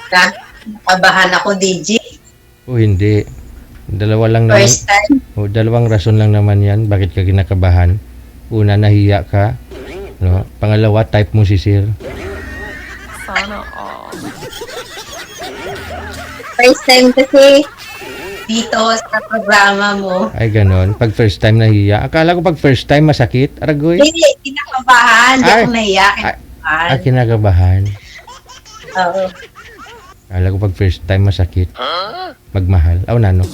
Nakabahan ako, DJ. O hindi. Dalawa lang naman. First time. O, dalawang rason lang naman yan. Bakit ka kinakabahan? Una, nahiya ka. No? Pangalawa, type mo si Sir. Sana all. First time kasi dito sa programa mo. Ay, ganon. Pag first time nahiya. Akala ko pag first time masakit. Aragoy. Hindi, kinakabahan. Hindi Ay. ako nahiya. Ah, kinakabahan. Oo. Akala ko pag first time masakit. Magmahal. Aw, nano.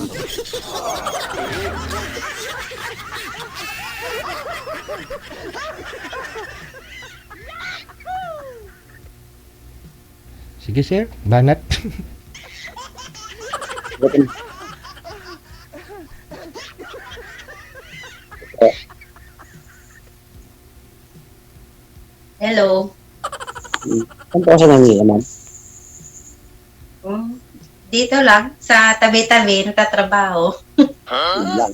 Sige, Sir. Banat. Hello. Saan po sa Manila, ma'am? Dito lang, sa tabi-tabi, nagtatrabaho. Yun lang.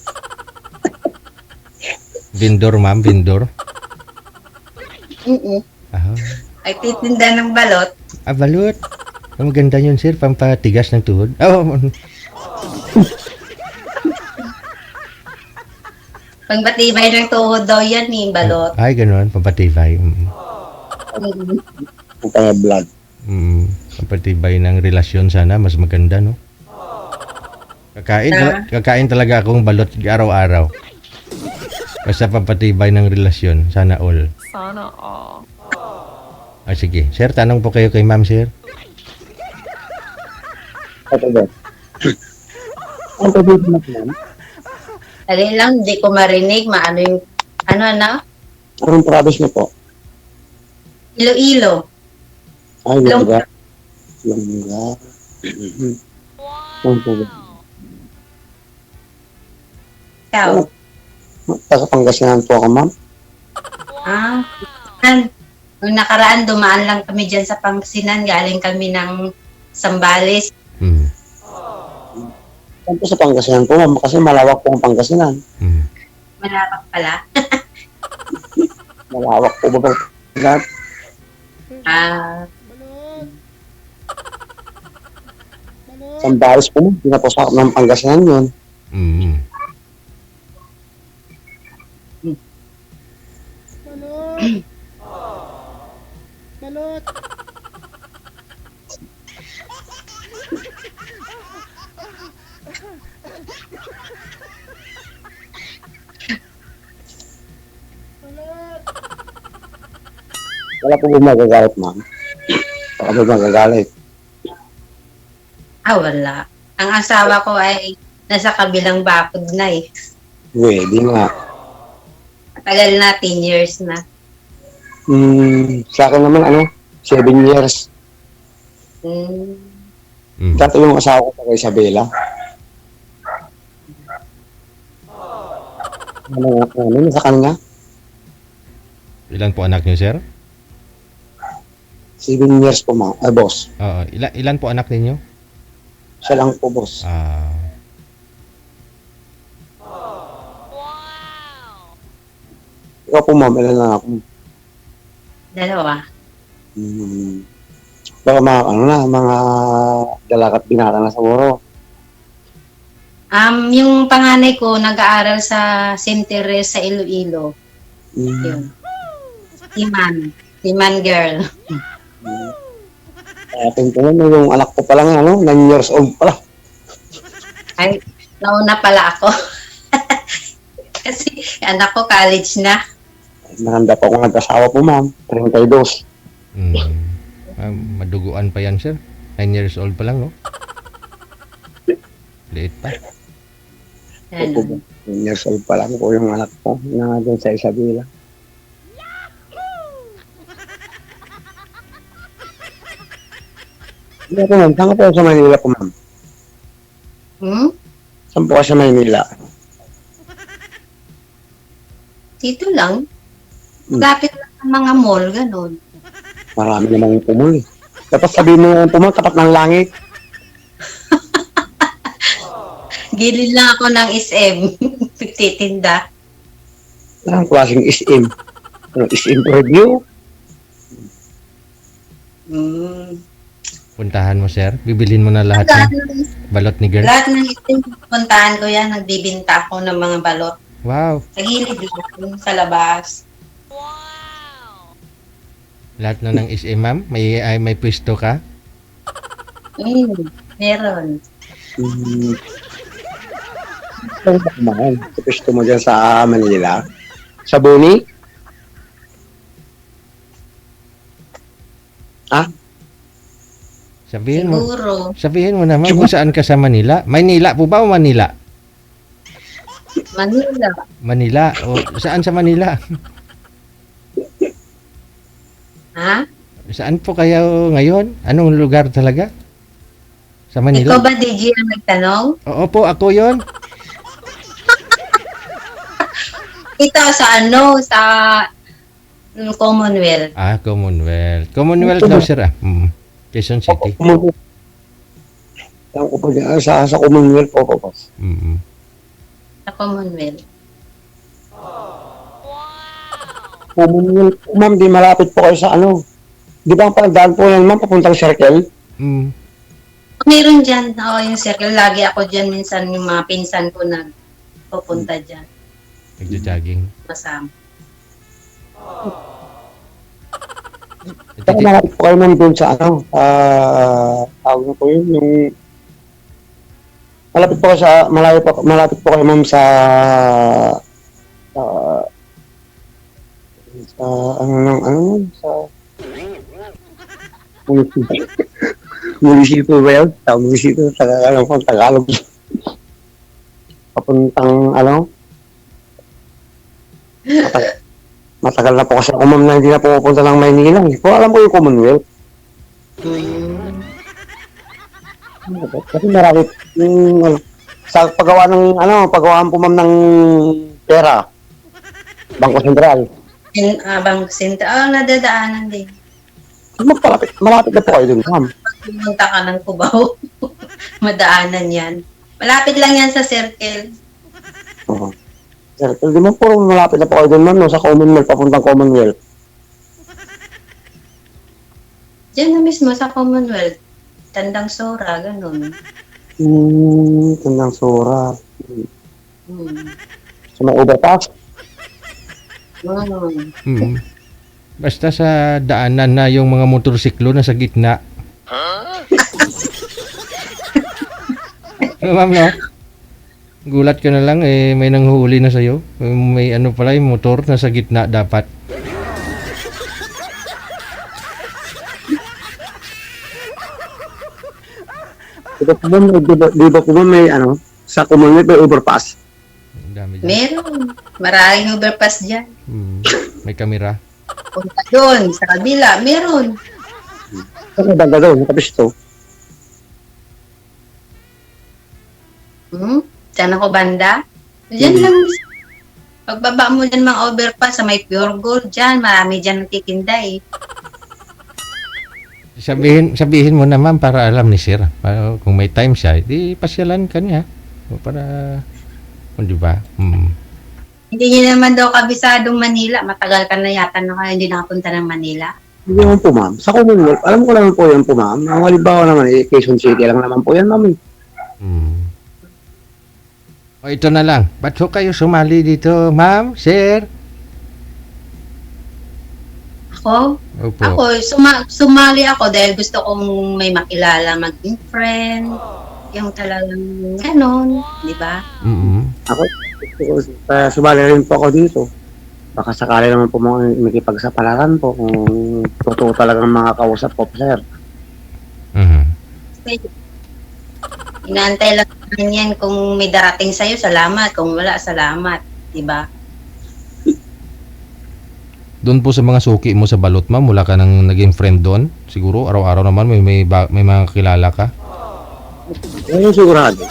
Vendor, ma'am. Vendor. Ah, Ay, titinda ng balot. balut. Ang maganda yun, Sir. Pampatigas ng tuhod. Oh, Pagbatibay ng tuhod daw yan, balot. ay, ganon. Pampatibay. Ang pang-vlog. Pampatibay ng relasyon sana. Mas maganda, no? Kakain talaga akong balot araw-araw. Basta pampatibay ng relasyon. Sana all. Sana all. Ah, sige. Sir, tanong po kayo kay ma'am, Sir. Ito ba? Ang pabibig na ma'am? Dali lang, di ko marinig. Maano yung, ano? Anong province niyo po? Iloilo. Ay, Longga. Longga. Ang po ba? Ikaw. Taga Pangasinan po ako, ma'am. Nung nakaraan, dumaan lang kami dyan sa Pangasinan. Galing kami ng Sambales. Saan po sa Pangasinan po, ma'am? Kasi malawak po ang Pangasinan. Malapit pala. Malawak po ba? Lahat? Sambales po, ma'am. Pinapasakop ng Pangasinan yun. Wala po ba magagalit, ma'am? Baka ba magagalit? Wala. Ang asawa ko ay nasa kabilang bakod na eh. Pwede nga. Tagal na, 10 years na. Sa akin naman, 7 years. Dati yung asawa ko sa Isabela. Ano sa kanya? Ilan po anak niyo, Sir? 7 years po, ma'am. Boss. Oo. Ilan po anak ninyo? Siya lang po, boss. Ikaw po, ma'am. Ilan lang ako? 2. Baka mga dalagat binata na sa Woro. Yung panganay ko, nag-aaral sa St. Teres sa Iloilo. Yun. Timan girl. Atin po naman, yung anak ko pa lang, 9 years old pa lang. Ay, nauna pala ako. Kasi anak ko college na. Maganda pa ako nag-asawa po, ma'am. 32. Maduguan pa yan, Sir. 9 years old pa lang, no? Liit pa. 9 years old pa lang po yung anak ko na doon sa Isabela. Hindi po, ma'am. Saan ka po sa Manila po, ma'am? Saan po ka sa Manila? Dito lang. Lapit lang ang mga mall, ganun. Marami namang pumul. Tapos sabihin mo yung pumul, tapat ng langit. Gilid lang ako ng SM. Titinda. Anong klaseng SM? SM review? Puntahan mo, sir. Bibilhin mo na lahat ng balot ni girl. Lahat ng itim, puntahan ko yan, nagbibinta ako ng mga balot. Wow. Sa gilid lang, sa labas. Lahat na ng SM, ma'am. May pwesto ka. Meron. Saan ka kumain? Gusto mo dyan sa Manila? Sa Boni? Siguro. Sabihin mo naman kung saan ka sa Manila. Maynila po ba o Manila? Manila. Manila. O saan sa Manila? Ha? Saan po kayo ngayon? Anong lugar talaga? Sa Ikaw Manila? ba, DJ, ang nagtanong? Oo po, ako yon. Ito sa sa Commonwealth. Commonwealth. Commonwealth daw, sir. Quezon City. Saan ko pa dyan? Sa Commonwealth po po. Mm. Sa Commonwealth. Commonwealth. Ma'am, di malapit po kayo sa ano. Di ba ang pagdaan po yan, ma'am, papuntang circle? Mm. Meron dyan. Oo, yung circle. Lagi ako dyan. Minsan yung mga pinsan ko nagpupunta dyan. Nagja-jogging. Masama. Saka malapit po kayo, ma'am, doon sa ano. Tawag na po yun, yung... Malapit po kayo, ma'am, sa munisipyo ba yun? Munisipyo, Tagalog. Papuntang, matagal na po kasi ako, ma'am, na hindi na po pupunta ng Maynila. Hindi ko alam ko yung Commonwealth. Kasi marami yung sa paggawaan po, ma'am, ng pera. Bangko Sentral. Bangko Sentral. Nadadaanan din. Malapit na po kayo dun, ma'am. Pumunta ka ng Cubao. Madaanan yan. Malapit lang yan sa circle. Oo. Circle, di mo po malapit na po kayo dun, ma'am, no? Sa Commonwealth, papuntang Commonwealth. Diyan na mismo sa Commonwealth. Tandang Sora, ganun. Tandang Sora. Hmm. Sa may overpass. Mm. Basta sa daanan na yung mga motorsiklo na sa gitna. Ma'am, no? Gulat ka na lang, may nanghuli na sa'yo. May ano pala, yung motor na sa gitna dapat. Di ba po may sa Commonwealth may overpass? Ang dami dyan. Meron. Maraming overpass dyan. May kamera. Punta doon, sa kabila, meron. Sa banda doon, nakapisto. Diyan ako banda. Diyan lang. Pagbaba mo dyan mga overpass sa may Pure Gold dyan, marami dyan nagtitinda eh. Sabihin mo naman para alam ni sir. Para kung may time siya, di pasyalan ka niya. Para, di ba? Hindi niya naman daw kabisadong Manila. Matagal ka na yata na kayo hindi nakapunta ng Manila. Hindi naman po, ma'am. Sa Commonwealth, alam ko naman po yan po, ma'am. Ang halimbawa naman, Quezon City lang naman po yan, ma'am. O ito na lang. Ba't ho kayo sumali dito, ma'am, sir? Ako? Opo. Ako, sumali ako dahil gusto kong may makilala maging friend. Yung talagang ganon, di ba? Ako, sumali rin po ako dito. Baka sakali naman po makipagsapalaran po kung totoo talagang mga kausap ko, sir. Inaantay lang naman yan kung may darating sa'yo, salamat. Kung wala, salamat. di ba? Doon po sa mga suki mo sa balot, ma'am, wala ka nang naging friend doon? Siguro, araw-araw naman may mga kilala ka? Ngayon sigurado.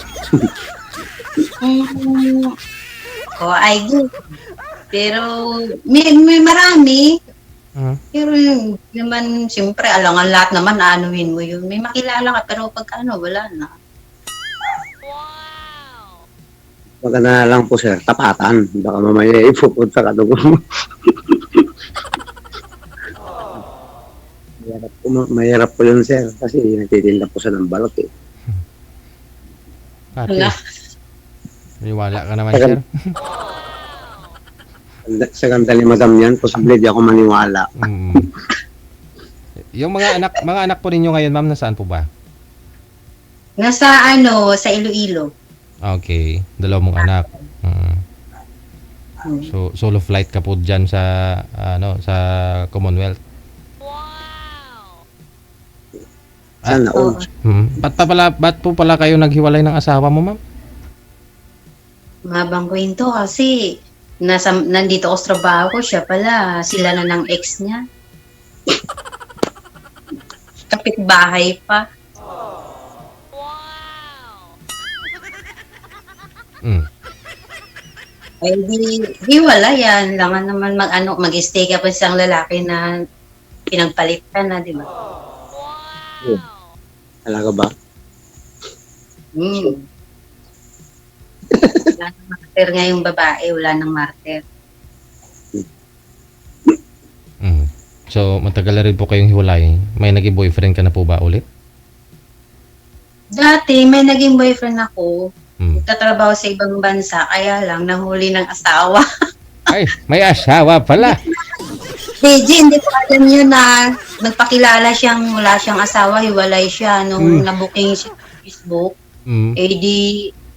I do. Pero may marami. Pero yun naman, siyempre, alangan lahat naman, aanuhin mo yun. May makilala ka, pero pagka wala na. Maganda na lang po, sir, tapatan. Baka mamaya ipupunta ka doon. Mahirap po yun, sir. Kasi nagtitinda po siya ng balot eh. Ate, Wala. maniwala ka naman, sir. Sa ganda ni madam yan, posible di ako maniwala. Mm. Yung mga anak po ninyo ngayon, ma'am, nasaan po ba? Nasa sa Iloilo. Okay, dalawa mong anak. Mm. So solo flight ka po diyan sa sa Commonwealth. Sana all. Ba't po pala kayo naghiwalay ng asawa mo, ma'am? Mabang kwento kasi nandito ako sa trabaho ko, siya pala, sila na ng ex niya. Kapitbahay pa. Mm. Ay, di wala yan. Langan naman mag-stay ka pa sa isang lalaki na pinagpalit ka na, di ba? Talaga ba? Hmm. Wala nang martyr nga yung babae, wala nang martyr. Mm. So matagal na rin po kayong hiwalay. May naging boyfriend ka na po ba ulit? Dati, may naging boyfriend ako. Mm. Nagtatrabaho sa ibang bansa, kaya lang nahuli ng asawa. Ay, may asawa pala. DJ, hindi ko alam yun na nagpakilala siyang wala siyang asawa, hiwalay siya nung nabuking siya sa Facebook. Mm. Eh di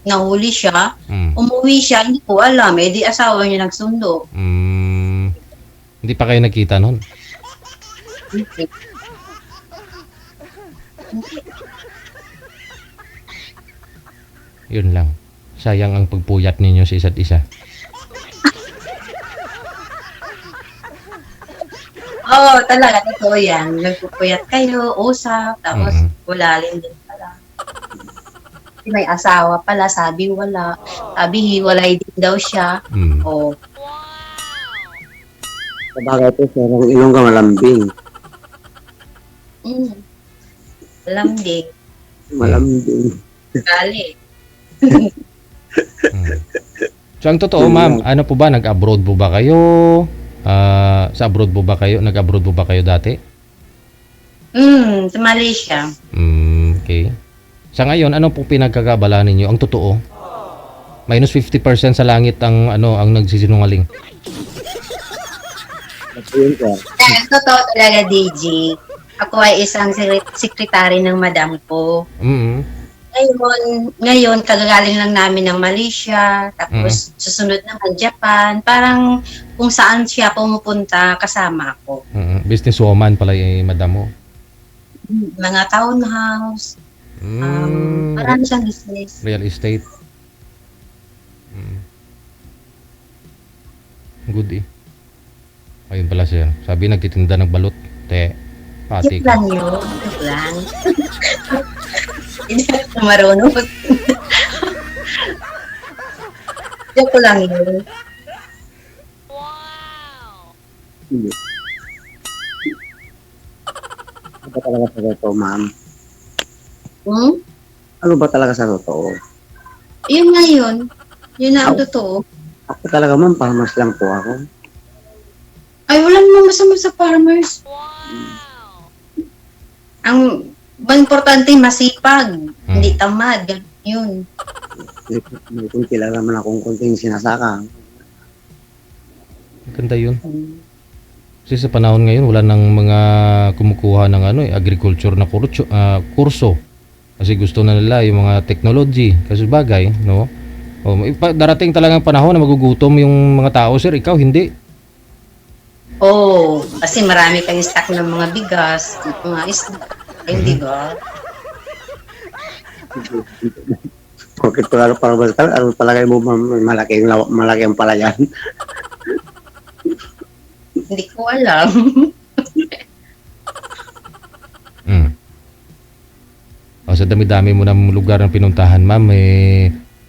nahuli siya, Mm. umuwi siya, hindi ko alam, eh di asawa niya nagsundo. Mm. Hindi pa kayo nagkita noon? Yun lang. Sayang ang pagpuyat ninyo sa isa't isa. Oo, talaga, totoo yan. Nagpupuyat kayo, usap, tapos wala rin din pala. May asawa pala, sabi wala. Sabi hiwalay din daw siya. Mm. O, Sabagay po, sir, ang ilong ka malambing. alam din. Malambing. Gali. Mm. So ang totoo, ma'am, ano po ba, nag-abroad po ba kayo? Sa abroad po ba kayo? Nag-abroad po ba kayo dati? Sa Malaysia. Okay. Sa ngayon, ano po pinagkakabala ninyo? Ang totoo? Minus 50% sa langit ang ang nagsisinungaling. Yun, sir. Totoo talaga, DJ. Ako ay isang sekretary ng madam ko. Mm. Ngayon, kagagaling lang namin ng Malaysia, tapos susunod naman Japan. Parang kung saan siya pumupunta, kasama ako. Businesswoman pala madam mo. Mga townhouse, marami siyang business. Real estate. Good eh. Ayun pala siya. Sabi nagtitinda ng balot. Pati Joke lang yun. Joke lang. Hindi ako marunong. Joke lang yun. Hindi. Ano ba talaga sa totoo, ma'am? Ano ba talaga sa totoo? Yun nga yun. Yun na ang totoo. Ako talaga, ma'am, farmers lang po ako. Ay, wala namang masama sa farmers. Ang importante masipag, hindi tamad. Ganun yun. May kunti lang naman akong kunting sinasaka. Ganda yun. Kasi sa panahon ngayon, wala nang mga kumukuha ng agriculture na kurso. Kasi gusto na nila yung mga technology. Kasi bagay, no? Darating talagang panahon na magugutom yung mga tao, sir. Ikaw, hindi. Kasi marami kayong stock ng mga bigas, mga isda. Hindi ba? Bakit pala farmers ka? Ano palagay mo, ma'am? Malaki ang palayan. Hindi ko alam. Sa dami-dami mo ng lugar na pinuntahan, ma'am,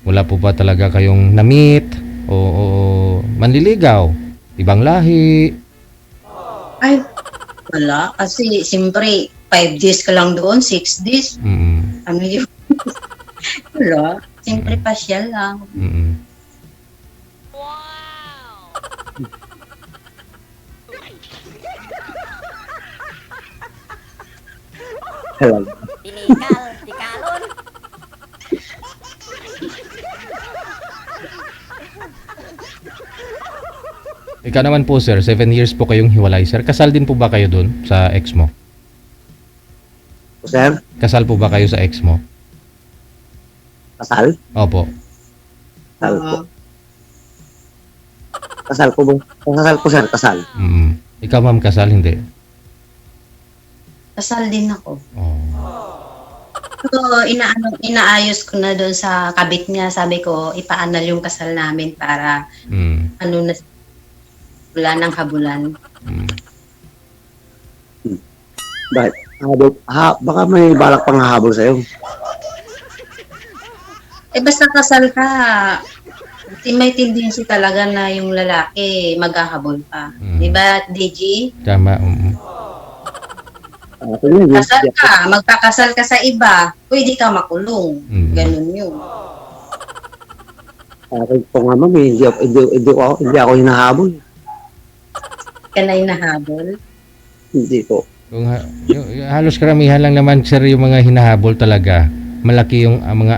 wala po ba talaga kayong na-meet o manliligaw? Ibang lahi? Ay, wala. Kasi, siyempre, 5 days ka lang doon, 6 days. Ano yun? Wala. Siyempre, pasyal lang. Tinikal, tikalon. Ikaw naman po sir, 7 years po kayong hiwalay sir. Kasal din po ba kayo dun sa ex mo? Sir, Kasal po ba kayo sa ex mo? kasal? Opo. Kasal po. Kasal po ba? Kasal po, sir, kasal. Mm. Ikaw ma'am kasal, hindi? Kasal din ako. Oh. So, inaayos ko na doon sa kabit niya. Sabi ko, ipaanal yung kasal namin para Mm. ano na wala ng habulan. Mm. Bakit? Baka may balak pang hahabol sa'yo. Eh basta kasal ka, may tendency talaga na yung lalaki maghahabol pa. Mm. Di ba, DG? Tama. Mm. Kasal ka, magpakasal ka sa iba, pwede ka makulong. Mm. Ganun yun. Akin po nga, ma'am, hindi ako hinahabol. Ka na hinahabol. Hindi po. Kung halos karamihan lang naman sir yung mga hinahabol talaga. Malaki yung mga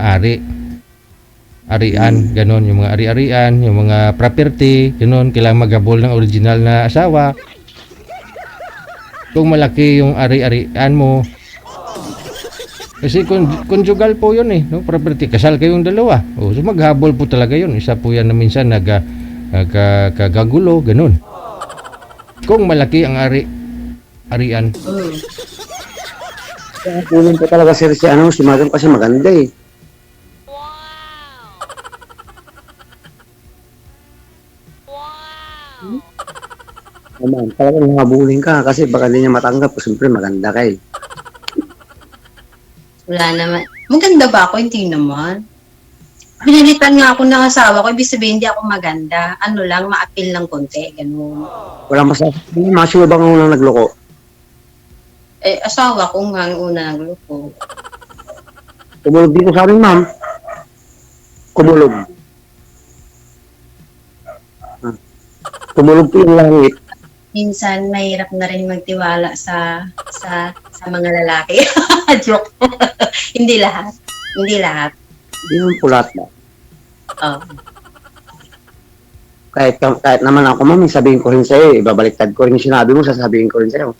arian, ganon, yung mga ari-arian, yung mga property, ganon, kailangan maghabol ng original na asawa. Kung malaki yung ari-arian mo, kasi conjugal po yun no? Property, kasal kayong dalawa. So maghabol po talaga yun. Isa po yan na minsan kagagulo, ganon. Kung malaki ang arian. Kunin po talaga, sir, si Madam kasi maganda eh. Naman, talagang habulin ka kasi baka hindi niya matanggap. Siyempre, maganda ka eh. Wala naman. Maganda ba ako? Hindi naman. Binalitan nga ako ng asawa ko, ibig sabihin hindi ako maganda. Ano lang, ma-appeal ng konti. Ganun. Wala masasabi. Masyo bang unang nagloko? Eh, asawa ko nga ang una nagloko. Kumulog dito sa amin, ma'am. Kumulog. Kumulog po yung langit. Minsan, mahirap na rin magtiwala sa mga lalaki. Joke. Hindi lahat. Hindi lahat. Hindi naman po lahat na. Oh. Kahit naman ako, ma'am, sabihin ko rin sa'yo, ibabaliktad ko rin yung sinabi mo, sasabihin ko rin sa'yo.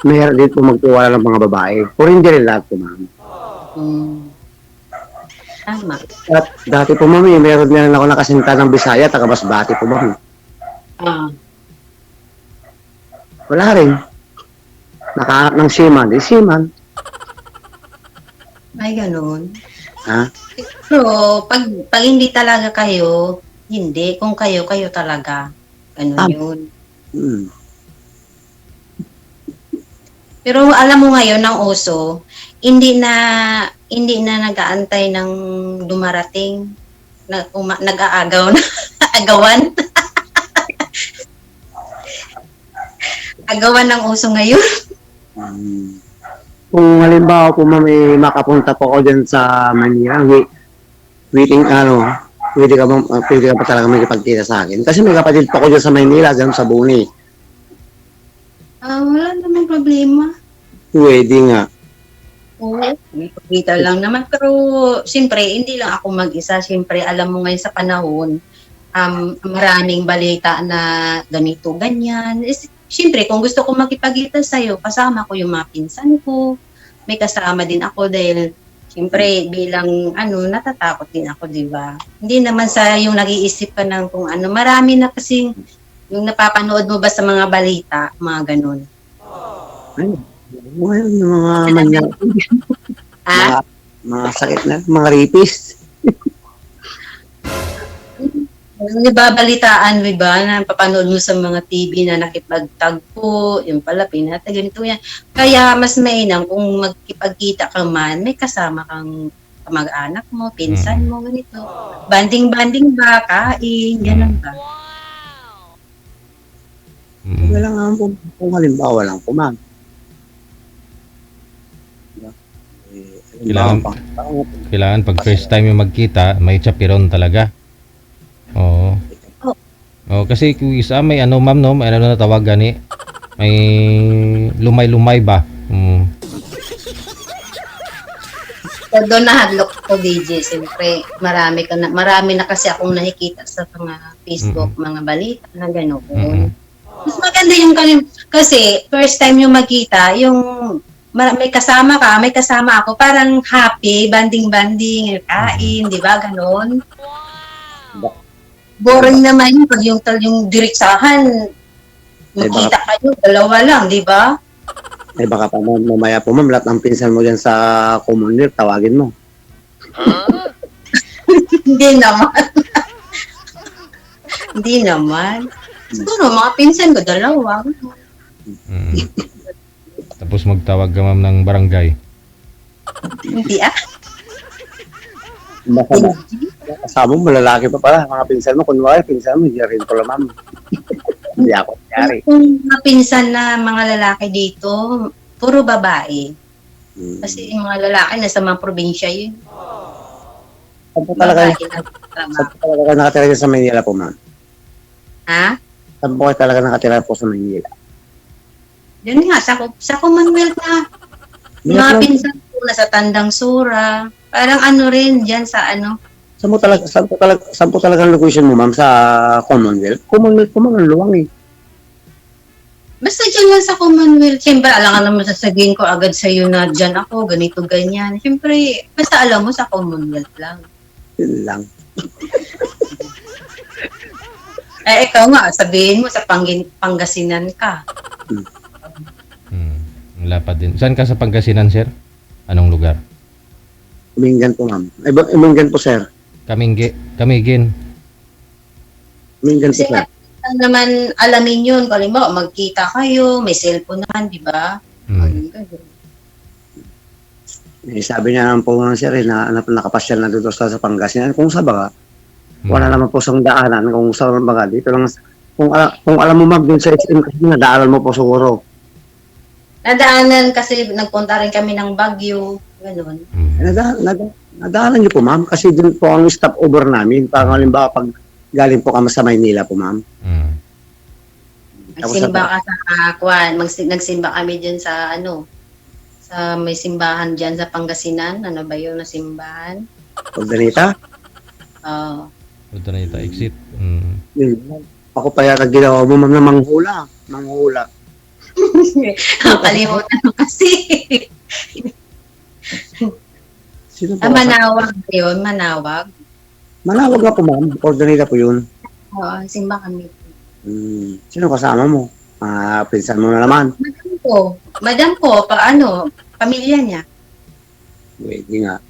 Mayroon din po magtiwala ng mga babae. Pero hindi rin lahat po, ma'am. Tama. At dati po, ma'am, mayroon din ako nakasinta ng Bisaya, taga Masbate po, ma'am. Ah. Wala rin. Nakahanap ng seaman. Di seaman. Ay, ganun. Ha? Pero, pag hindi talaga kayo, hindi. Kung kayo talaga. Ganun yun. Hmm. Pero alam mo ngayon, ng uso, hindi na nag-aantay ng dumarating. Nag-aagaw na. Agawan. Agawan ng uso ngayon. Kung halimbawa po, ma'am, makapunta po ako dyan sa Manila, pwede ka pa talaga magipagkita sa akin. Kasi may kapatid po ako dyan sa Manila, dyan sa Buni. Wala namang problema. Pwede nga. Oo, may pagkita lang naman. Pero, siyempre, hindi lang ako mag-isa. Siyempre, alam mo ngayon sa panahon, maraming balita na ganito, ganyan. Siyempre, kung gusto ko makipagkita sa'yo, kasama ko yung mga pinsan ko. May kasama din ako dahil, siyempre, bilang, natatakot din ako, di ba? Hindi naman sa yung nag-iisip ka ng kung ano. Marami na kasing, yung napapanood mo ba sa mga balita, mga ganun. Ay, ngayon yung mga manyan. Mga sakit na, mga rapist. Nababalitaan mo ba na papanood mo sa mga TV na nakipagtagpo, yung pala pinata, ganito yan. Kaya mas mainam kung magkipagkita ka man, may kasama kang kamag-anak mo, pinsan mo, ganito. Banding-banding ba, kain, gano'n ba? Wala nga po, kung halimbawa lang po, ma'am. Kailangan pag first time yung magkita, may chapiron talaga. Oo. Oh, kasi kung isa may ma'am no, may na tawag gani. May lumay-lumay ba? So, doon nahadlok ko, DJ. Siyempre, marami na kasi akong nakikita sa mga Facebook, mga balita na gano'n. Mm-mm. Mas maganda yung kasi first time yung magkita, yung may kasama ka, may kasama ako, parang happy, banding-banding, kain, di ba, gano'n. Boring naman yun pag yung diretsahan, magkita kayo, dalawa lang, di ba? Eh baka pa mamaya po ma'am, lahat ng pinsan mo dyan sa Commonwealth, tawagin mo. Hindi naman. Hindi naman. Siguro, mga pinsan ko, dalawa. Mm. Tapos magtawag ka ma'am ng barangay. Hindi ah. Baka ba? Kasama mo, lalaki pa pala. Mga pinsan mo, kunwari, pinsan mo, hindi rin pala ma'am. Hindi ako nangyari. Kung mga pinsan na mga lalaki dito, puro babae. Kasi yung mga lalaki nasa mga probinsya yun. Saan po talaga, Babae lang trabaho. saan po talaga kayo nakatira dyan sa Manila po ma'am? Ha? Saan po kayo talaga nakatira po sa Manila? Yun nga, sa Commonwealth na. Yung mga pinsan ko nasa Tandang Sura. Parang ano rin dyan sa ano. Saan po talaga ang location mo ma'am sa Commonwealth? Commonwealth po ma'am, ang luwang eh. Basta dyan lang sa Commonwealth. Siyempre, alam ka naman sasabihin ko agad sa'yo na dyan ako, ganito, ganyan. Siyempre, basta alam mo sa Commonwealth lang. Yun lang. Eh, ikaw nga, sabihin mo sa Pangasinan ka. Wala pa din. Saan ka sa Pangasinan, sir? Anong lugar? Uminggan po ma'am. Ay, uminggan po sir. Kamigin. Uminggan po Kasi sir. naman alamin yun. Kung mo, magkita kayo, may cellphone naman, di ba? Mm. Eh, sabi niya naman po sir na nakapasyal na dito sa Pangasinan. Kung sa baga, wala naman po sa daanan. Kung sa baga, dito lang. Kung alam mo ma'am, dun sa SM kasi nadaanan mo po siguro. Nadaanan kasi nagpunta rin kami ng Baguio, gano'n. Nadaanan niyo po ma'am kasi dun po ang stopover namin. Parang halimbawa pag galing po kami sa Maynila po ma'am. Mm. Nagsimba ka sa Kwan, nagsimba kami dyan sa ano, sa may simbahan dyan sa Pangasinan. Ano ba yun na simbahan? Pagdanita, Oo. Punta na ito, exit. Mm. yun. Ako pa yata ginawa mo ma'am na manghula. Manghula. Nakalimutan mo kasi. Sino po? Manawag yun, Manawag. Manawag nga po ma'am. Pagdanita po yun. Oo, simba kami. Sino kasama mo? Pinsan mo na naman. Madam ko, paano, pamilya niya. Pwede nga.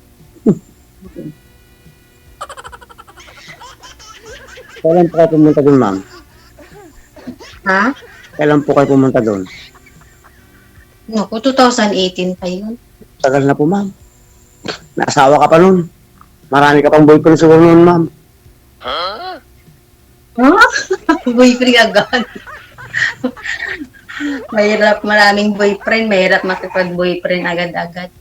Kailan po kayo pumunta doon, ma'am? Ha? Kailan po kayo pumunta doon? Naku, 2018 pa yun. Tagal na po, ma'am. Naasawa ka pa noon. Marami ka pang boyfriend siguro noon, ma'am. Ha? Boyfriend agad. Mahirap, maraming boyfriend. Mahirap makipag-boyfriend agad-agad.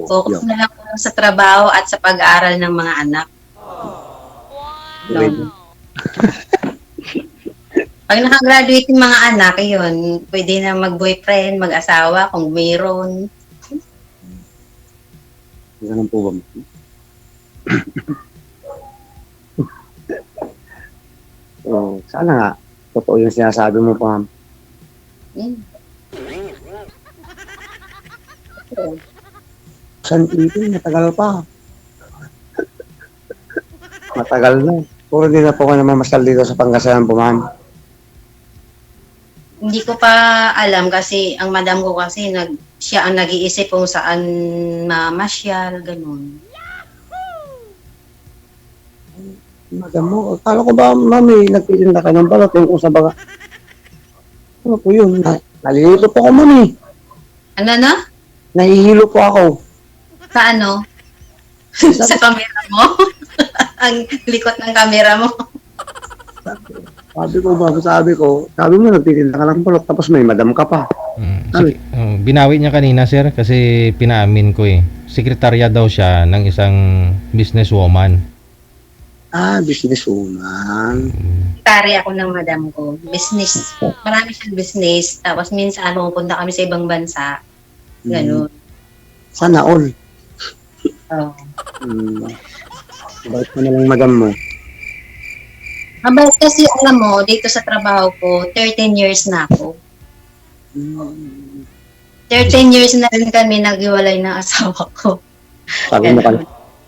Focus na lang po sa trabaho at sa pag-aaral ng mga anak. Pwede. Pag nakagraduate yung mga anak, yun, pwede na mag-boyfriend, mag-asawa kung mayroon. Ganun po ba, ma'am? So, sana nga, totoo yung sinasabi mo, ma'am. Yun. San Itin, matagal pa. Matagal na. Puro din na po ka naman masal dito sa Pangasinan po, ma'am. Hindi ko pa alam kasi ang madam ko kasi siya ang nag-iisip kung saan mamasyal, ganun. Madam mo, akala ko ba, mami, nagtitinda ka ng balot yung sa baga. Ano po yun? Nalilito po ako, mami. Ano na? Nahihilo po ako. Sa ano? Sa camera mo? Ang likot ng camera mo. Sabi ko, nagtitinda ka ng balot, tapos may madam ka pa. Binawi niya kanina, sir, kasi pinaamin ko eh. Sekretarya daw siya ng isang businesswoman. Businesswoman. Tari ako ng madam ko. Business. Marami siyang business. Tapos minsan pupunta kami sa ibang bansa. Ganun. Sana all. Oh. Bakit mo nalang madam mo? Mabait kasi alam mo, dito sa trabaho ko, 13 years na ako. 13 years na rin kami naghiwalay ng asawa ko.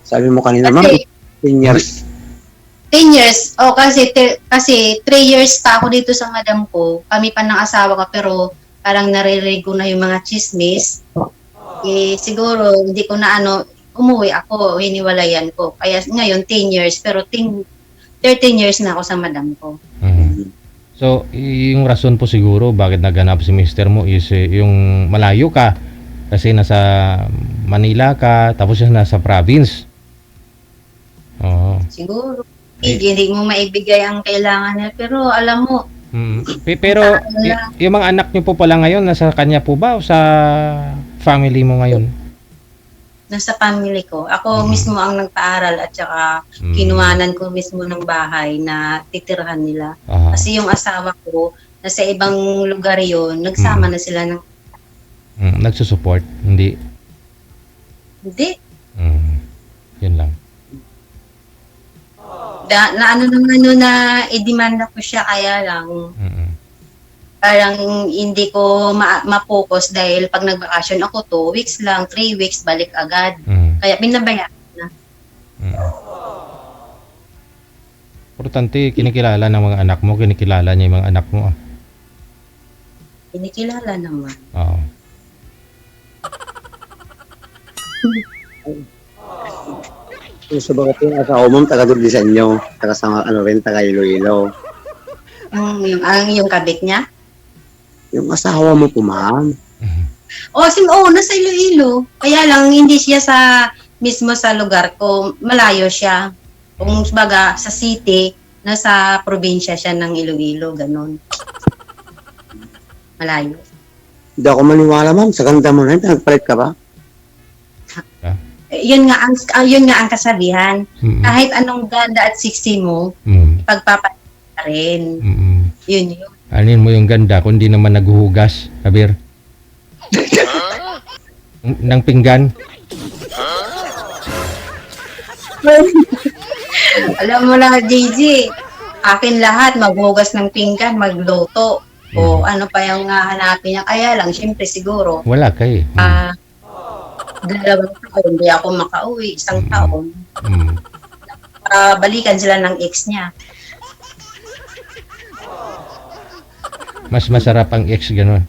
Sabi mo kanina, ma'am, Kasi 10 years. 10 years, kasi 3 years pa ako dito sa madam ko, kami pa ng asawa ko, pero parang naririnig ko na yung mga chismis. Siguro, hindi ko na umuwi ako, hiniwalayan ko. Kaya ngayon, 10 years, pero 13 years na ako sa madam ko. So, yung rason po siguro bakit naganap si mister mo is yung malayo ka kasi nasa Manila ka tapos yung nasa province. Oo. Siguro, hindi mo maibigay ang kailangan niya, pero alam mo, Pero yung mga anak niyo po pala ngayon nasa kanya po ba o sa family mo ngayon? nasa family ko. Ako mismo ang nagpaaral at saka kinuhanan ko mismo ng bahay na titirhan nila. Kasi yung asawa ko, nasa ibang lugar yun, nagsama na sila ng... Nagsusupport? Hindi? Hindi. Yun lang. Na i-demanda ko siya, kaya lang parang hindi ko ma-focus dahil pag nagbakasyon ako 2 weeks lang, 3 weeks, balik agad. Kaya binabayaan na. Importante, kinikilala ng mga anak mo, kinikilala niya yung mga anak mo. Kinikilala naman. Oo. So, bakit yung asawa mo, taga doon sa inyo, taga sa taga Iloilo. Yung kabit niya? Yung asawa mo po, ma'am. Nasa Iloilo. Kaya lang, hindi siya mismo sa lugar ko. Malayo siya. Kung baga, sa city, nasa probinsya siya ng Iloilo, ganun. Malayo. Hindi ako maniwala, ma'am. Sa ganda mo na yun, nagpalit ka ba? Yun nga ang kasabihan. Kahit anong ganda at sexy mo, pagpapalit ka rin. Yun. Anin mo yung ganda kung di naman naghuhugas, Kabir? Ng pinggan? Alam mo na, JJ, akin lahat, maghugas ng pinggan, magluto. O ano pa yung hanapin niya. Kaya lang, syempre siguro. Wala kay. 2 taon, hindi ako makauwi. 1 taon. Balikan sila ng ex niya. Mas masarap ang ex, gano'n.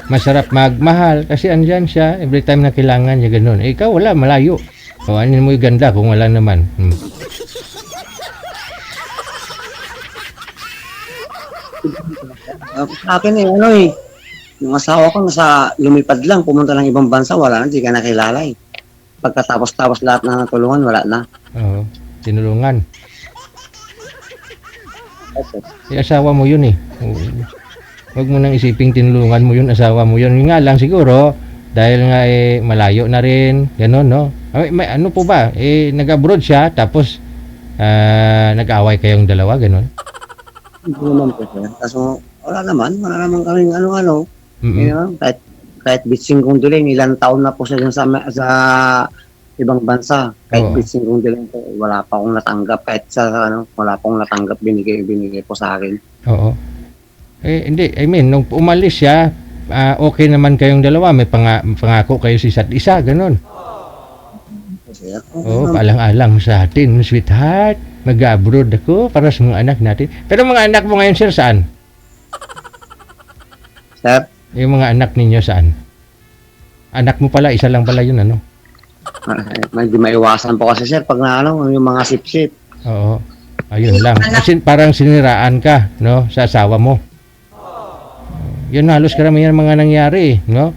Masarap magmahal kasi andyan siya every time na kailangan niya, gano'n. Ikaw wala, malayo. O anin mo yung ganda kung wala naman. Sa akin yung asawa ko lumipad lang, pumunta ng ibang bansa, wala na, hindi ka nakilala Pagkatapos lahat na natulungan, wala na. Oo, tinulungan. Asawa mo yun eh. Huwag mo nang isiping tinulungan mo yun, asawa mo yun. Yung nga lang siguro, dahil nga malayo na rin, gano'n, no? Ano po ba? Nag-abroad siya, tapos nag-away kayong dalawa, gano'n? Hindi naman po, sir. Kaso, wala naman kaming ano-ano. Kahit bitsing kong duling, ilang taon na po siya sa ibang bansa. Kahit bitsing kong duling po, wala pa akong natanggap. Wala pa akong natanggap, binigay po sa akin. Oo. Hindi, I mean, nung umalis siya, okay naman kayong dalawa, may pangako kayo sa isa't isa, ganun. Paalang-alang sa atin, sweetheart, mag-abroad ako para sa mga anak natin. Pero mga anak mo ngayon, sir, saan? Sir? Yung mga anak ninyo, saan? Anak mo pala, isa lang pala yun, ano? Hindi maiwasan po kasi, sir, pag yung mga sip-sip. Oo, ayun lang. Kasi parang siniraan ka, no, sa asawa mo. Yun halos karamihan mga nangyari, no?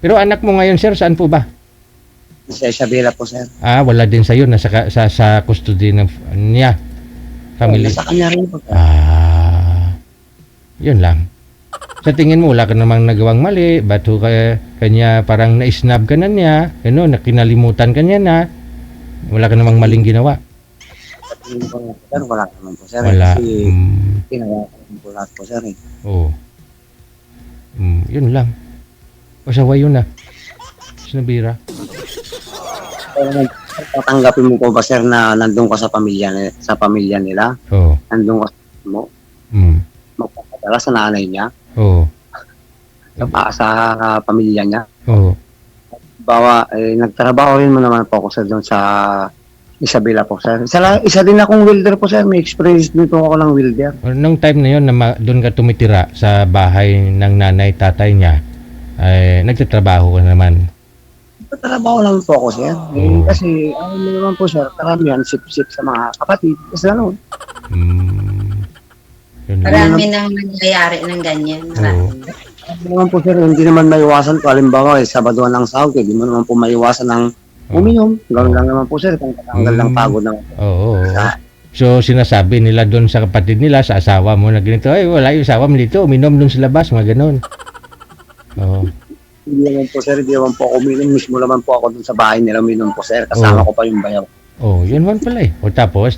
Pero anak mo ngayon, sir, saan po ba? Sa Isabela po, sir. Wala din sa'yo, nasa sa custody niya. Family. Sa kanya rin po, sir. Yun lang. Sa tingin mo, wala ka namang nagawang mali, ba't kanya parang na-snub ka na niya, nakinalimutan ka niya na, wala ka namang maling ginawa. Sa tingin po, sir, wala naman po, sir. Wala. Kasi ginawa ko po lahat po, sir. Oo. Yun lang. Pasawa yun Sinabira. Pero tatanggapin mo po ba, sir, na nandun ka sa pamilya nila? Oo. Nandun ka mo, Mm. magpapadala sa nanay niya, Oo. sa pamilya niya. Oo. Bawa, nagtrabaho rin mo naman po ako, sir, doon sa Isabela po, sir. Isa din akong welder po, sir. May experience dito ako ng welder. Nung time na yun na doon ka tumitira sa bahay ng nanay, tatay niya, ay nagtatrabaho ka naman. Trabaho lang po ako, sir. Kasi, ano naman po, sir, karamihan, sip-sip sa mga kapatid. Kasi ano, Yun lang. Marami nang nangyayari ng ganyan. Oo. ano naman po, sir, hindi naman maiwasan ko. Halimbawa, Sabaduan ng sahod, hindi mo naman po maiwasan ng uminom. Gano'n lang naman po, sir, kung tatanggal ng pagod naman. Oo. So, sinasabi nila doon sa kapatid nila, sa asawa mo na ganito, ay, wala yung asawa mo dito, uminom doon sa labas, mga ganun. Oo. Hindi naman po, sir, hindi naman po ako uminom. Mismo naman po ako dun sa bahay nila uminom po, sir. Kasama ko pa yung bayaw. Oh, yun man pala eh. O tapos.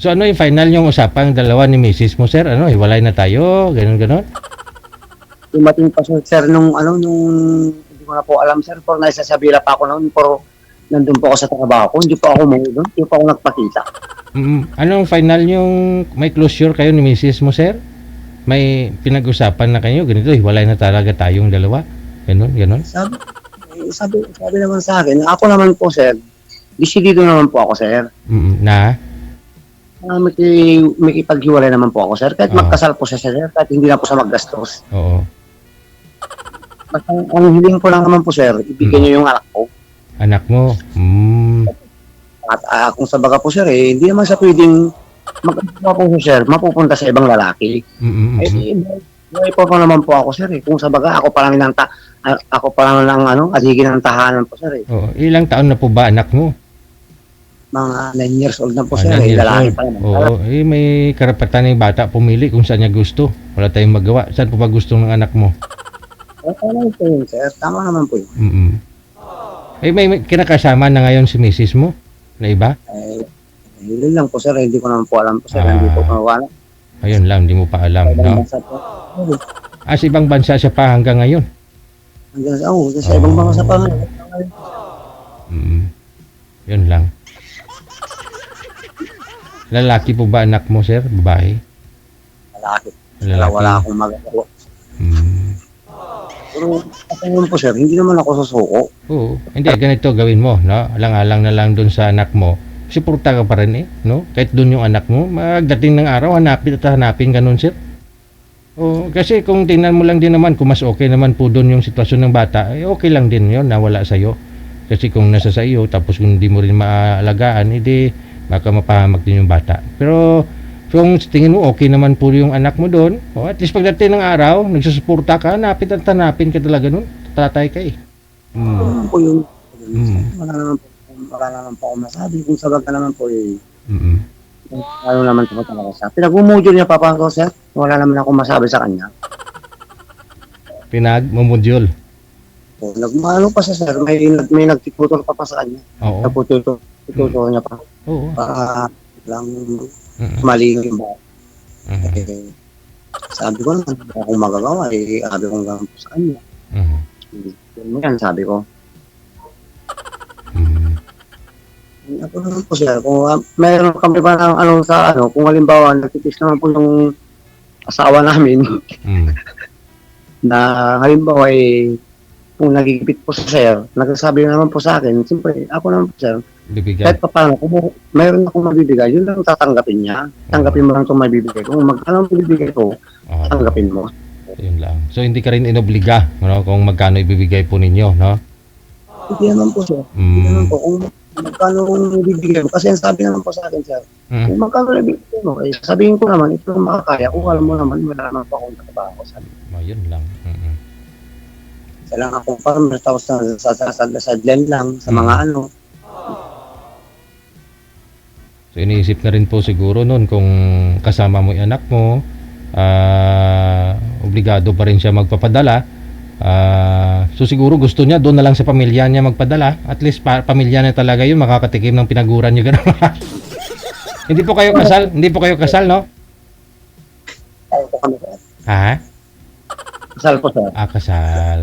So, ano yung final yung usapang dalawa ni Mrs. mo, sir? Ano, hiwalay na tayo, ganun. Dumating pa, sir, nung hindi ko na po alam, sir, por naisasabila pa ako noon, por nandun po ako sa trabaho ko, hindi po ako umuwi doon, hindi po ako nagpakita. Anong final yung may closure kayo ni Mrs. mo, sir? May pinag-usapan na kayo, ganito, hiwalay na talaga tayong dalawa. Ganun. Sabi naman sa akin, ako naman po, sir, disidido naman po ako, sir. Na? May ipaghiwalay naman po ako, sir. Kahit magkasal po siya, sir, kahit hindi na po siya maggastos. Oo. Basta ang hiling ko lang naman po, sir, ibigay niyo yung anak ko. Anak mo? At kung sa baga po, sir, hindi naman siya pwedeng mag-asawa po siya, sir, mapupunta sa ibang lalaki. Buhay po naman po ako, sir. Kung sa baga, ako pa lang aligin ng tahanan po, sir. Oo. Ilang taon na po ba anak mo? Mga 9 years old na po, 9 sir. years Lalaki old. pa naman. Oo. May karapatan ng bata pumili kung saan niya gusto. Wala tayong magawa. Saan po ba gusto ng anak mo? Tama po yun, sir. Tama naman po yun. May kinakasama na ngayon si Mrs. mo? Na iba? Yun lang po, sir. Hindi ko naman po alam po, sir. Hindi po wala. Ayun lang, hindi mo pa alam, no? Sa Ibang bansa siya pa hanggang ngayon. hanggang sa ibang bansa pa. Yun lang. Lalaki po ba anak mo, sir? Babae? Lalaki. Lalaki. Wala akong magagawa. Pero ngayon po, sir, hindi naman ako susuko. Oo. Hindi, ganito gawin mo, no? Alang-alang na lang dun sa anak mo. Suporta ka pa rin no? Kahit dun yung anak mo, magdating ng araw, hanapin ka nun, sir. Oo, kasi kung tingnan mo lang din naman, kung mas okay naman po dun yung sitwasyon ng bata, okay lang din yun, nawala sa'yo. Kasi kung nasa sa'yo, tapos kung hindi mo rin maalagaan, edi baka mapahamak din yung bata. Pero kung tingin mo okay naman po yung anak mo doon, at least pagdating ng araw, nagsusuporta ka, hanapin ka talaga nun. Tatay ka eh. Ano po yun? Wala naman po ako masabi. Kung sabag ka naman po ano naman po talaga siya. Pinag-umudyo niya papa ko, sir. Wala naman ako masabi sa kanya. Pinag-mumudyol. Nagmano pa siya, sir. May nagtitutol pa sa kanya. Oo. Nagtutol niya pa. Oo. Para lang mali yung ba. Sabi ko naman, kung magagawa, sabi ko lang po sa kanya. Yan, sabi ko. Ako naman po, sir, kung mayroon kami pa ng kung halimbawa, nagtitis naman po yung asawa namin, na halimbawa kung nagigipit po sa sir, nagsasabi naman po sa akin, siyempre, ako naman po, sir, Bibigyan. kahit pa paano, kung mayroon akong mabibigay, yun lang tatanggapin niya. Tanggapin mo lang itong mabibigay. Kung magkano mabibigay ko, tanggapin mo. Yun lang. So, hindi ka rin inobliga, no? Kung magkano ibibigay po ninyo, no? Hindi naman po, sir. Hindi naman po. Kung magkano ibibigay mo. Kasi ang sabi naman po sa akin, sir, kung magkano ibibigay mo, sabihin ko naman, ito ang makakaya. Kung alam mo naman, wala naman po akong trabaho. Yun lang. Isa lang akong farmer, tapos sa dyan lang, sa mga So, iniisip na rin po siguro nun kung kasama mo yung anak mo, obligado pa rin siya magpapadala. So, siguro gusto niya doon na lang sa pamilya niya magpadala. At least pamilya niya talaga yun, makakatikim ng pinaguran niyo. Hindi po kayo kasal, no? Kasal po kami, sir. Ha? Kasal po, sir. Kasal.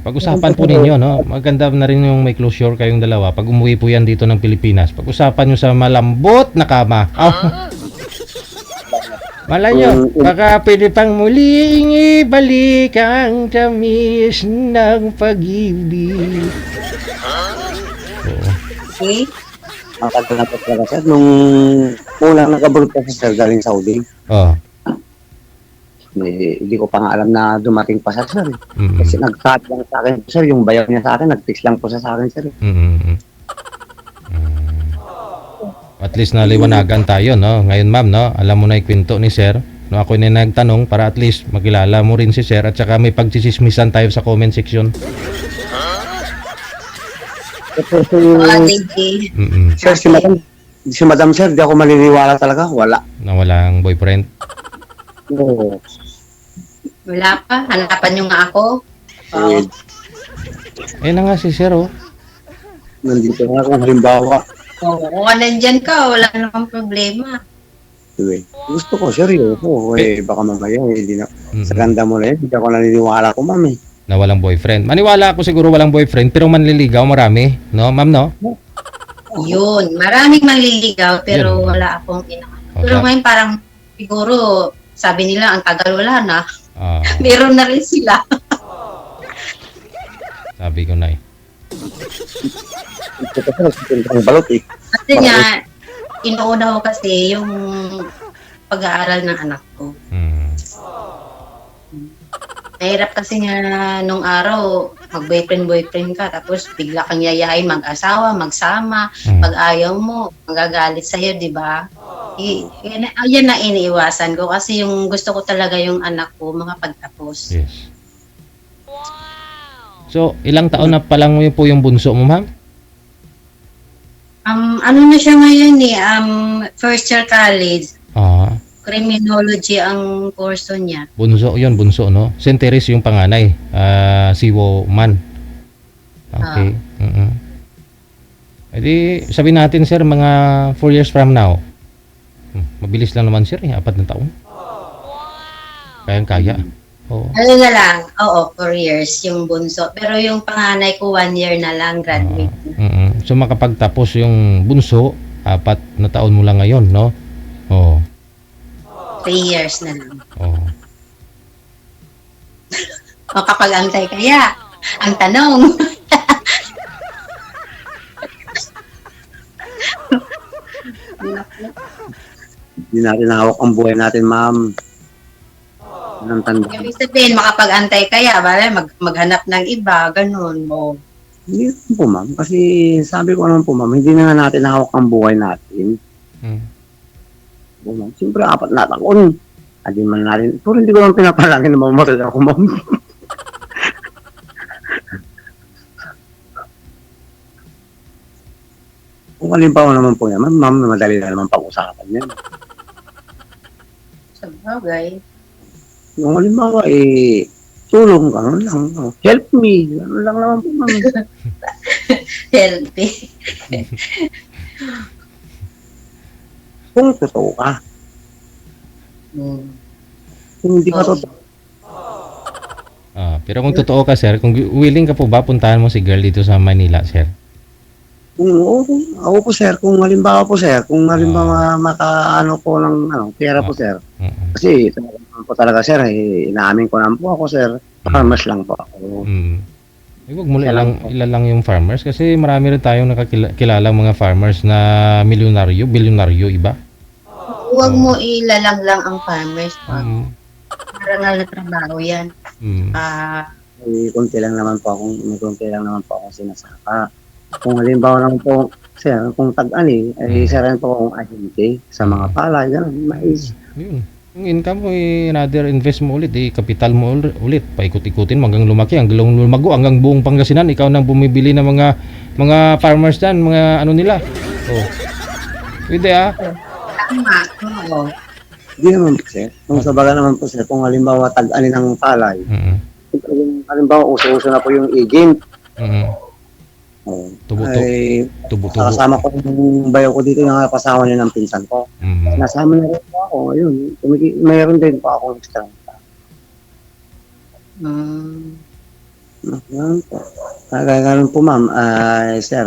Pag-usapan po ninyo, no? Maganda na rin yung may closure kayong dalawa. Pag umuwi po yan dito ng Pilipinas, pag-usapan nyo sa malambot na kama. Malay nyo, baka pwede pang muling ibalik ang tamis ng pag-ibig. Oo. Okay? Ang tagal na po talaga, sir. Nung unang nag-abroad po sa sir, galing Saudi, Oh. hindi ko pa nga alam na dumating pa sa sir. Mm-mm. Kasi nag-chat lang sa akin, sir, yung bayaw niya sa akin, nag-text lang po siya sa akin, sir. Mm-mm. At least naliwanagan tayo, no? Ngayon, ma'am, no? Alam mo na yung kwento ni sir. No, ako na nagtanong para at least makilala mo rin si sir at saka may pagchismismisan tayo sa comment section. Ito, Mm-mm. sir, si madam, sir, di ako maliniwala talaga, wala. Na walang boyfriend. Oo. Wala pa. Hanapan nyo nga ako. Oo. Eh na nga si sir, oh. Nandito nga kung halimbawa, Kung nandyan ka, wala namang problema. gusto ko, seryoso. Baka mamaya, hindi na, Mm-mm. sa ganda mo na yun, hindi ako naniniwala ko, ma'am, eh. Na walang boyfriend. Maniwala ako siguro walang boyfriend pero manliligaw marami, no? Ma'am, no? Yun. Maraming manliligaw, pero wala akong inaano. Pero Okay. ngayon parang, siguro, sabi nila, ang tagal wala na. Ah, Meron na rin sila. sabi ko na eh. Ito kasi, ang balot, eh. Kasi nga, inuuna ko kasi yung pag-aaral ng anak ko. Hmm. Mahirap kasi nga nung araw, mag-boyfriend ka, tapos bigla kang yayain mag-asawa, magsama, pag ayaw mo, magagalit sa'yo, di ba? Yan na iniiwasan ko kasi yung gusto ko talaga yung anak ko, makapagtapos. Yes. So, ilang taon na pa lang po yung bunso mo, ma'am? Ano na siya ngayon first year college, Ah, criminology ang kurso niya. bunso, yun, bunso, no? St. Teresa yung panganay. Siwo man. Okay. Mm-mm. E di, sabihin natin, sir, mga 4 years from now. Mabilis lang naman, sir, 4 na taon. Kayang-kaya. Oo. Ano na lang, 4 years yung bunso. Pero yung panganay ko 1 year na lang, graduate. Mm-mm. So, makapagtapos yung bunso, 4 na taon mo lang ngayon, no? Oo. 3 years na lang. Oo. Makapag-antay kaya? Ang tanong. Hindi natin hawak ang buhay natin, ma'am. Anong tanda? Ibig sabihin, makapag-antay kaya, maghanap ng iba, ganun. Hindi naman po, ma'am. Kasi sabi ko naman po, ma'am, hindi na nga natin hawak ang buhay natin. Po, ma'am. Siyempre, 4 na taon. Adi man natin. Pero hindi ko lang pinapalangin na mamatay ako, ma'am. Kung halimbawa naman po yan, ma'am, madali na naman pag-usapan yan. Sa bagay. Yung halimbawa, tulong, gano'n lang. Oh. Help me. Gano'n lang naman po, ma'am. Healthy. Kung totoo ka. Kung hindi ka totoo. Pero kung totoo ka, sir, kung willing ka po ba, puntahan mo si girl dito sa Manila, sir? Ako po, sir. Kung halimbawa po, sir. Kung halimbawa makaano po ng pera po, sir. Kasi po talaga, sir. Inaamin ko naman po ako, sir. Farmers lang po ako. Huwag mo ilalang yung farmers kasi marami rin tayong nakakilala mga farmers na milyonaryo, bilyonaryo, iba. Huwag mo ilalang lang ang farmers. Marangal na trabaho yan. Kunti lang naman po akong sinasaka. Kung halimbawa lang po, sir, kung tag-ani, isa rin po akong ahente sa mga palay, gano'n, mais. Yun. Yung income mo, another invest mo ulit, kapital mo ulit, paikot-ikutin mo hanggang lumaki, hanggang lumago, hanggang buong Pangasinan, ikaw nang bumibili ng mga farmers dyan, mga ano nila. Pwede Tama. Oo. Hindi naman po, sir. Kung sa baga naman po, sir, kung halimbawa tag-ani ng palay, kung halimbawa uso-uso na po yung agent, tubo. kasama ko yung bayo ko dito, yung kasama niya ng pinsan ko. Nasama na rin po ako, ayun. Mayroon din po ako extra. Yan po. Kagaya ganun po ma'am, sir,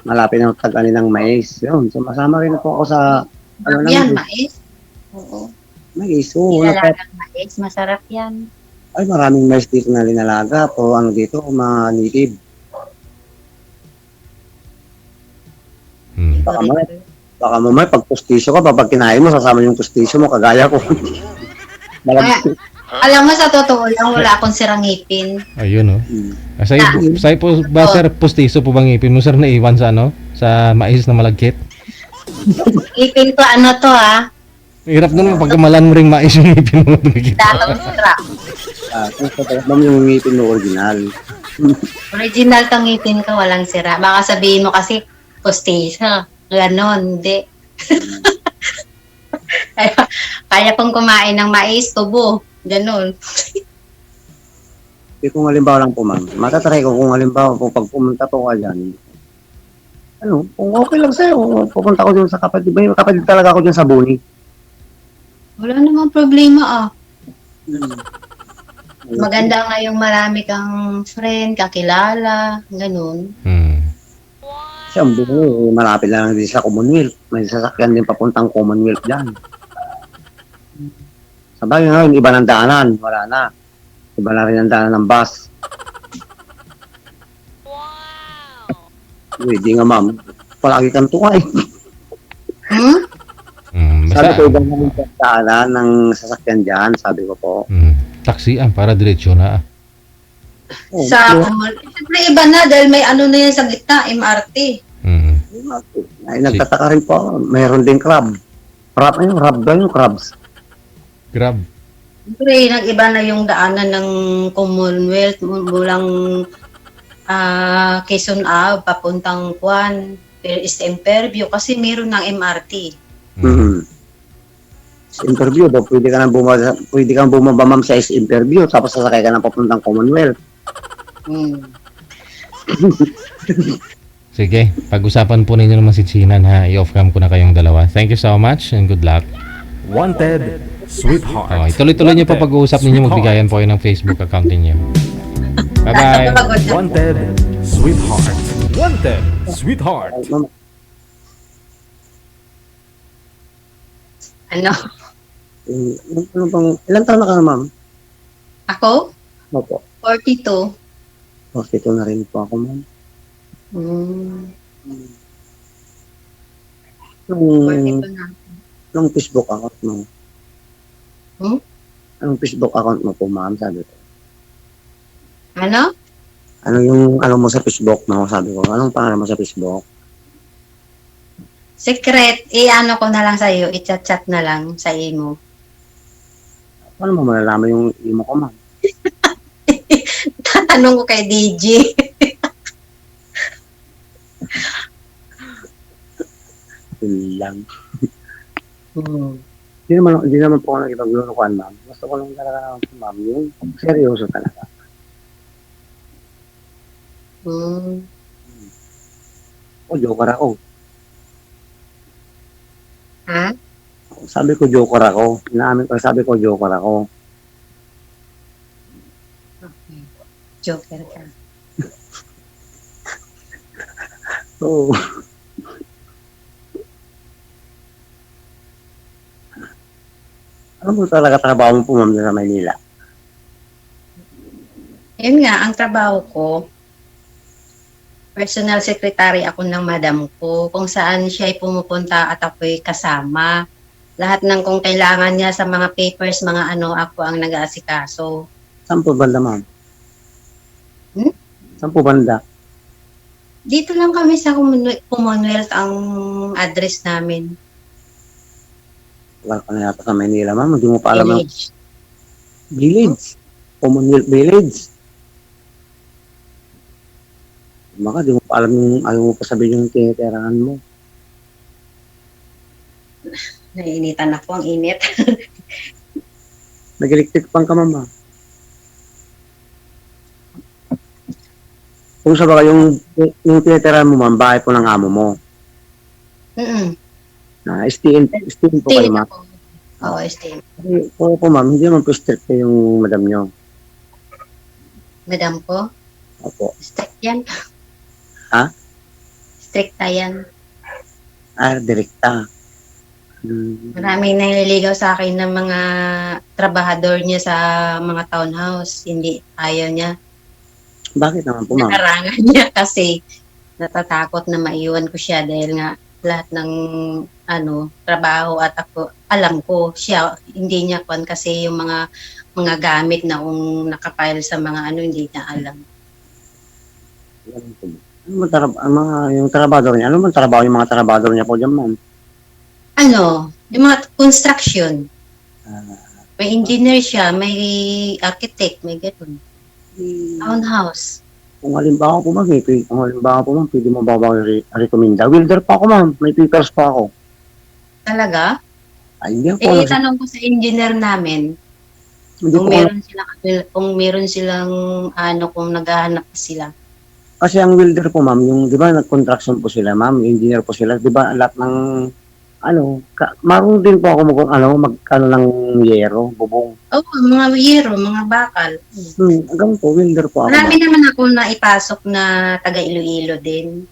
malapit ng tag-ani ng mais. Yun, sumasama rin po ako sa, ano lang, Yan, mais. Oo. mais. Oo, Nilalagang mais. Masarap yan. ay maraming mais dito na linalaga po, ano dito, mga native. Hmm. Baka mamaya, pag pustiso ka, pag kinain mo, sasama yung pustiso mo, kagaya ko. Malamig. Alam mo, sa totoo lang, wala akong sirang ngipin. Ayun, oh. Hmm. Sa'yo po ba, sir, pustiso po bang ngipin mo, sir, naiwan sa ano? Sa mais na malagkit? Ngipin ko, ano to ha? Hirap naman pagkamalan mo ring mais yung ngipin mo. Dalawang sira. Kung sa talaga ma'am, yung ngipin mo original. Original tong ngipin ko, walang sira. Baka sabihin mo kasi, postiso. Ganon, hindi. kaya pong kumain ng mais, tubo. Ganon. Kung halimbawa lang po ma'am, matatry ko kung halimbawa po pag pumunta po ka dyan, ano, kung okay lang sa'yo, pupunta ko dyan sa kapatid. May kapatid talaga ako dyan sa Buni. Wala namang problema ah. Maganda nga yung marami kang friend, kakilala, ganun. Hmm. Siya, ang Buni, malapit lang din sa Commonwealth. May sasakyan din papuntang Commonwealth dyan. Sabagay ngayon, iba ng daanan, wala na. Iba na rin ang daanan ng bus. Uy, di nga ma'am, palagi kang tukay. Hmm? Sabi Basta, ko, ibang naman sa daanan ng sasakyan dyan, sabi ko po. taksian para diretsyo na. Oh, Sa siyempre iba na dahil may ano na yan sa gitna, MRT. Hmm. ay, nagtataka rin po ako. Mayroon din crab. Crab, ayun, crab ba yung crabs? Grab. Siyempre, nag-iba na yung daanan ng Commonwealth mulang Quezon Ave, papuntang Juan, SM Fairview, kasi meron ng MRT. Mm-hmm. Sa interview, daw, pwede kang bumaba ma'am sa interview, tapos sasakay ka na papuntang Commonwealth. Hmm. Sige, pag-usapan po ninyo naman si Chinan ha. I-off cam ko na kayong dalawa. Thank you so much and good luck. Wanted, sweetheart. Okay, tuloy-tuloy niyo pa pag-uusap ninyo. Magbigayan po kayo ng Facebook account ninyo. Bye-bye. Wanted, sweetheart. Wanted, sweetheart. Ay, ma'am, Ano? ano bang, ilang taon na ka na ma'am? Ako? Opo. 42. Hospital na rin po ako ma'am. Hmm. Nung 42 na. Anong Facebook account mo? Hmm? Anong Facebook account mo po, ma'am? Sabi ko. Ano? Ano yung ano mo sa Facebook mo? Sabi ko. Anong pangalan mo sa Facebook? Secret, i-ano ko na lang sa'yo, i-chat-chat na lang sa imo. Paano mo malalaman yung imo ko, ma'am? Tatanong ko kay DJ. Yun lang. Hmm. Hindi naman po ako nakipaglulukuhan, ma'am. Gusto ko lang talaga, ma'am, yung seryoso talaga. Hmm. O, joker ako. Ha? Sabi ko, joker ako. Inaamin ko, sabi ko, joker ako. Okay. Joker ka. So, ano po talaga trabaho mo po, ma'am, sa Maynila? Yun nga, ang trabaho ko, personal secretary ako ng madam ko, kung saan siya ay pumupunta at ako'y kasama. Lahat ng kung kailangan niya sa mga papers, mga ano, ako ang nag-aasikaso. Saan po banda, ma'am? Hmm? Saan po banda? Dito lang kami sa Commonwealth ang address namin. Wala ka na yata sa Maynila, ma'am. Hindi mo pa alam ang Village. village. Commonwealth Village. Baka di mo pa alam yung, ayaw mo pa sabihin yung tinitirahan mo. Nainitan ako, ang init. Nag-electric pang ka, ma'am. Kung sa baka yung tinitirahan mo, ma'am, bahay po ng amo mo. Mm-mm. Na STN po kayo, Stay ma'am. ako. Oo, stay. Oo po, ma'am. Hindi naman po strict yung madam nyo. Madam ko, Opo. strict yan. Ha? Strict yan. Direkta. Maraming naliligaw sa akin ng mga trabahador niya sa mga townhouse. Hindi, ayaw niya. Bakit naman po, ma'am? Nakarangan niya kasi natatakot na maiwan ko siya dahil nga lahat ng trabaho at ako, alam ko siya, hindi niya kwan kasi yung mga gamit na nakapile sa mga hindi niya alam. Ano man yung trabador niya? Ano man trabaho yung mga trabador niya po dyan, ma'am? Yung mga construction. Ah, May engineer siya, may architect, may gano'n. Townhouse. Kung halimbawa po, ma'am, pwede mo ba rekomenda? Welder pa ako, ma'am. May papers pa ako. Talaga? Ay, hindi ako. Tanong ko sa engineer namin, Hindi kung po meron silang kung naghahanap sila. Kasi ang welder po, ma'am, yung, di ba, nag-construction po sila, ma'am, engineer po sila, di ba, lahat ng, marunong din po ako magkano ng yero, bubong. Mga wiyero, mga bakal. Hanggang po, welder po ako, Marami ma'am. naman ako na ipasok na taga Iloilo din.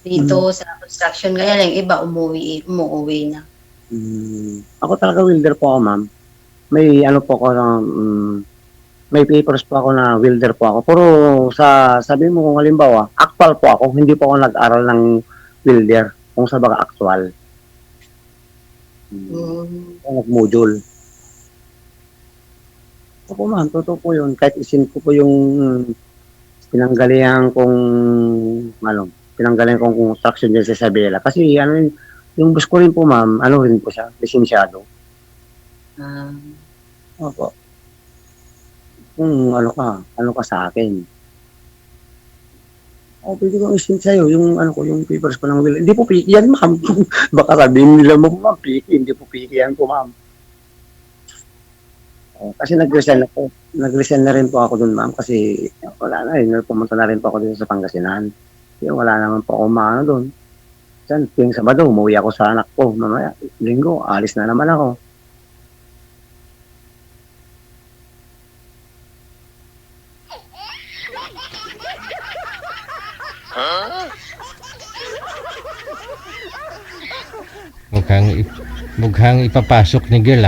Dito sa construction, kaya lang yung iba umuwi na. Ako talaga welder po ako, ma'am. May po ako may papers po ako na welder po ako. Pero sabi mo kung halimbawa, actual po ako, hindi po ako nag-aral ng welder. Kung sa baga actual. Nag-module. Opo, ma'am, totoo po yun. Kahit isin ko po yung pinanggalihan kong construction dyan sa Isabela. Kasi yung bus ko rin po, ma'am, rin po siya, lisensyado. Opo. Kung ano ka sa akin. Pwede kong isin sa'yo, yung papers ko ng will. Hindi po piki yan, ma'am. Baka sabihin nila mo, ma'am, piki. Hindi po piki yan po, ma'am. Kasi nag-resign ako. Nag-resign na rin po ako dun, ma'am. Kasi wala na rin. Pumunta na rin po ako dito sa Pangasinan. Kasi wala naman po ako dun. Tuwing Sabado, umuwi ako sa anak ko. Mamaya, Linggo, alis na naman ako. Mukhang ipapasok ni girl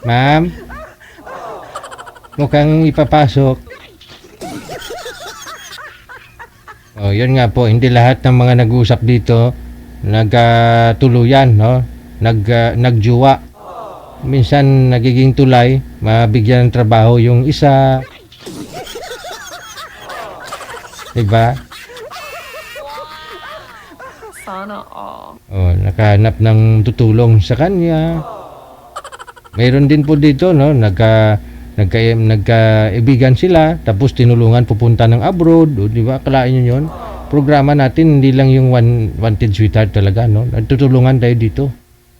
Ma'am? Mukhang ipapasok. Yun nga po, hindi lahat ng mga nag-uusap dito nagtuluyan, no? Nagjuwa. Minsan nagiging tulay, mabigyan ng trabaho yung isa. Diba? Sana all. Nakahanap ng tutulong sa kanya. Mayroon din po dito, no, nagkaibigan sila, tapos tinulungan pupunta ng abroad, di ba? Akalain nyo yun? Programa natin, hindi lang yung wanted sweetheart talaga, no? Nagtutulungan tayo dito.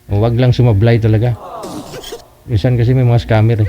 Huwag lang sumablay talaga. Minsan kasi may mga scammer